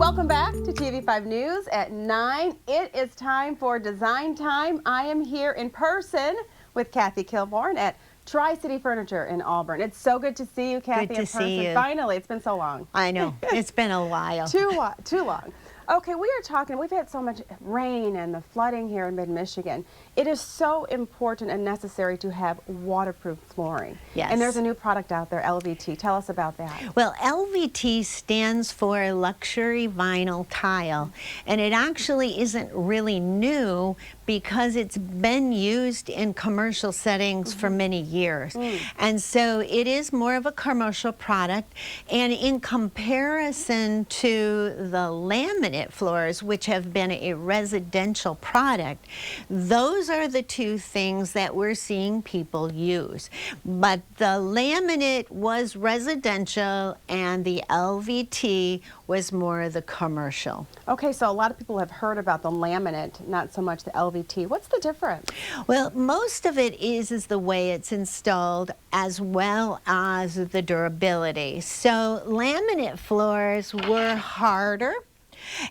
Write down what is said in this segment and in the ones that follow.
Welcome back to TV5 News at 9. It is time for Design Time. I am here in person with Kathy Kilborn at Tri-City Furniture in Auburn. It's so good to see you, Kathy, Good in to person. see you. Finally, it's been so long. I know. It's been a while. Too long. Okay, we are talking, we've had so much rain and the flooding here in mid-Michigan. It is so important and necessary to have waterproof flooring. Yes. And there's a new product out there, LVT. Tell us about that. Well, LVT stands for Luxury Vinyl Tile, and it actually isn't really new because it's been used in commercial settings for many years. And so it is more of a commercial product, and in comparison to the laminate floors, which have been a residential product, those are the two things that we're seeing people use. But the laminate was residential and the LVT was more the commercial. Okay, so a lot of people have heard about the laminate, not so much the LVT. What's the difference? Well, most of it is the way it's installed as well as the durability. So laminate floors were harder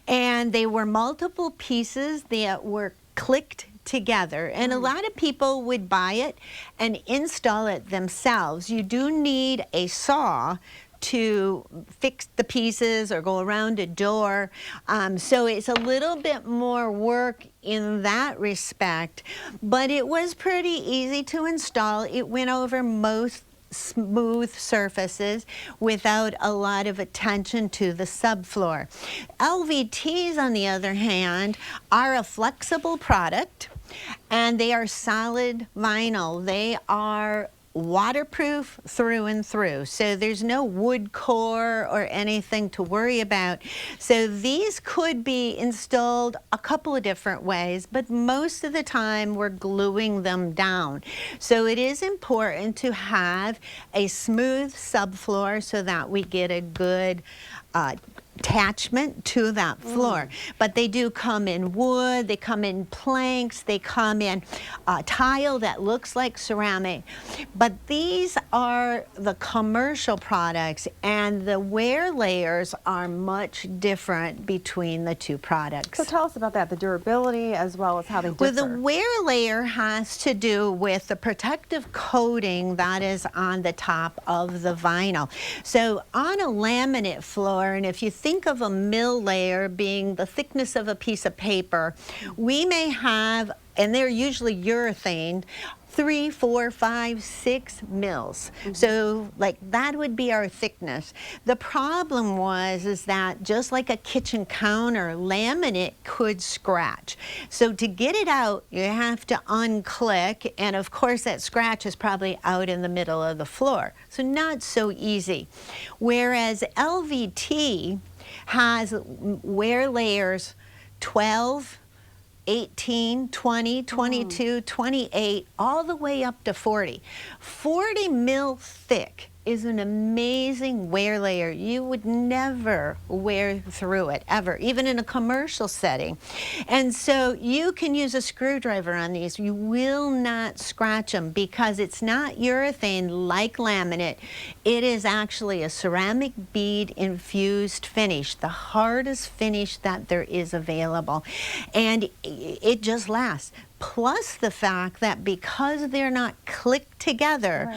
and they were multiple pieces that were clicked together, and a lot of people would buy it and install it themselves. You do need a saw to fix the pieces or go around a door, so it's a little bit more work in that respect, but it was pretty easy to install. It went over most smooth surfaces without a lot of attention to the subfloor. LVTs, on the other hand, are a flexible product and they are solid vinyl. They are waterproof through and through, so there's no wood core or anything to worry about. So these could be installed a couple of different ways, but most of the time we're gluing them down. So it is important to have a smooth subfloor so that we get a good attachment to that floor. But they do come in wood, they come in planks, they come in tile that looks like ceramic. But these are the commercial products, and the wear layers are much different between the two products. So tell us about that, the durability as well as how they differ. Well, the wear layer has to do with the protective coating that is on the top of the vinyl. So on a laminate floor, and if you think of a mill layer being the thickness of a piece of paper, we may have, and they're usually urethane, 3, 4, 5, 6 mils. So like that would be our thickness. The problem is that just like a kitchen counter, laminate could scratch. So to get it out, you have to unclick, and of course that scratch is probably out in the middle of the floor. So not so easy. Whereas LVT has wear layers 12, 18, 20, 22, 28, all the way up to 40. 40 mil thick is an amazing wear layer. You would never wear through it, ever, even in a commercial setting. And so you can use a screwdriver on these. You will not scratch them because it's not urethane like laminate. It is actually a ceramic bead infused finish, the hardest finish that there is available. And it just lasts. Plus the fact that because they're not clicked together,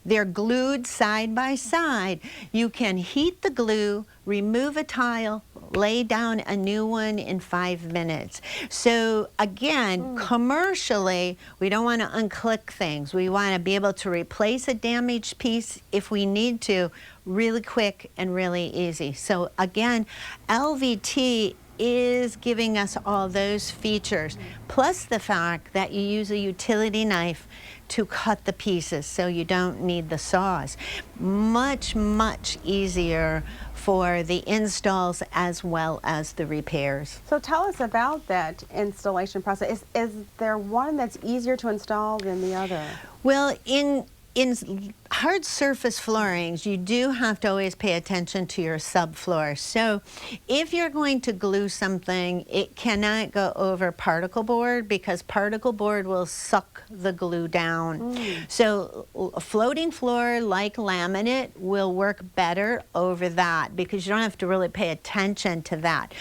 they're glued side by side, you can heat the glue, remove a tile, lay down a new one in 5 minutes. So again, commercially, we don't want to unclick things. We want to be able to replace a damaged piece if we need to, really quick and really easy. So again, LVT is giving us all those features, plus the fact that you use a utility knife to cut the pieces, so you don't need the saws. Much, much easier for the installs as well as the repairs. So tell us about that installation process. Is there one that's easier to install than the other? Well, in hard surface floorings, you do have to always pay attention to your subfloor. So if you're going to glue something, it cannot go over particle board because particle board will suck the glue down. So a floating floor like laminate will work better over that because you don't have to really pay attention to that.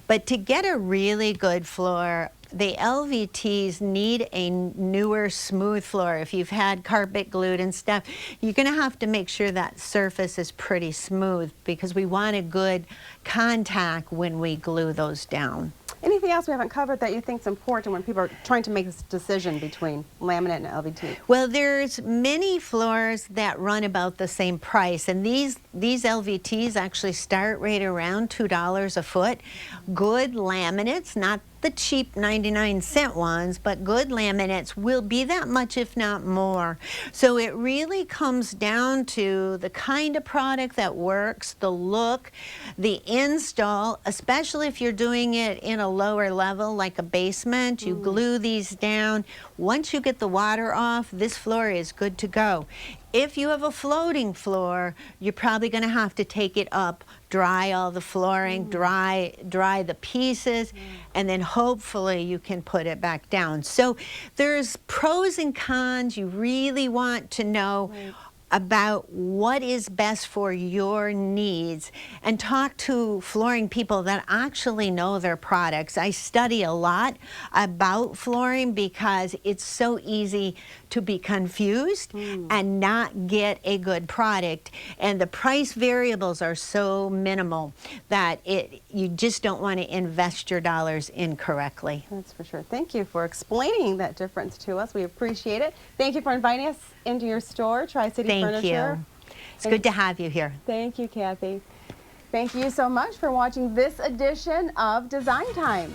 But to get a really good floor, the LVTs need a newer smooth floor. If you've had carpet glued and stuff, you're going to have to make sure that surface is pretty smooth because we want a good contact when we glue those down. Anything else we haven't covered that you think is important when people are trying to make this decision between laminate and LVT? Well, there's many floors that run about the same price, and these LVTs actually start right around $2 a foot. Good laminates, not the cheap 99-cent ones, but good laminates will be that much, if not more. So it really comes down to the kind of product that works, the look, the install, especially if you're doing it in a lower level like a basement. You glue these down. Once you get the water off, this floor is good to go. If you have a floating floor, you're probably going to have to take it up, dry all the flooring, dry the pieces, and then hopefully you can put it back down. So there's pros and cons. You really want to know about what is best for your needs and talk to flooring people that actually know their products. I study a lot about flooring because it's so easy to be confused and not get a good product, and the price variables are so minimal that you just don't want to invest your dollars incorrectly. That's for sure. Thank you for explaining that difference to us. We appreciate it. Thank you for inviting us into your store, Tri-City Furniture. Thank you. It's good to have you here. Thank you, Kathy. Thank you so much for watching this edition of Design Time.